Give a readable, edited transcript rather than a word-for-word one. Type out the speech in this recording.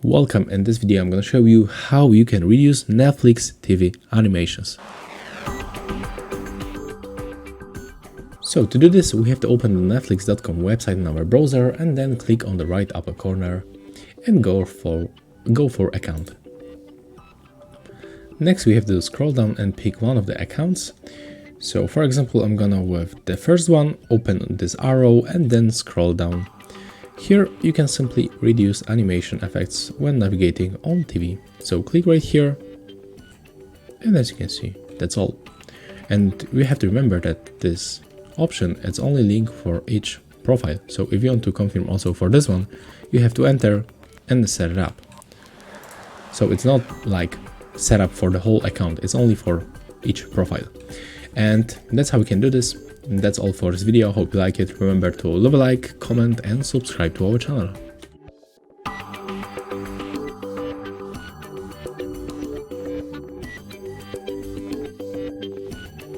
Welcome. In this video I'm going to show you how you can reuse Netflix TV animations. So to do this we have to open the netlix.com website in our browser and then click on the right upper corner and go for account. Next we have to scroll down and pick one of the accounts. So for example I'm gonna with the first one, open this arrow and then scroll down. Here you can simply reduce animation effects when navigating on TV. So click right here and as you can see, that's all. And we have to remember that this option is only linked for each profile. So if you want to confirm also for this one, you have to enter and set it up. So it's not like set up for the whole account, it's only for each profile. And that's how we can do this. And that's all for this video. Hope you like it. Remember to leave a like, comment and subscribe to our channel.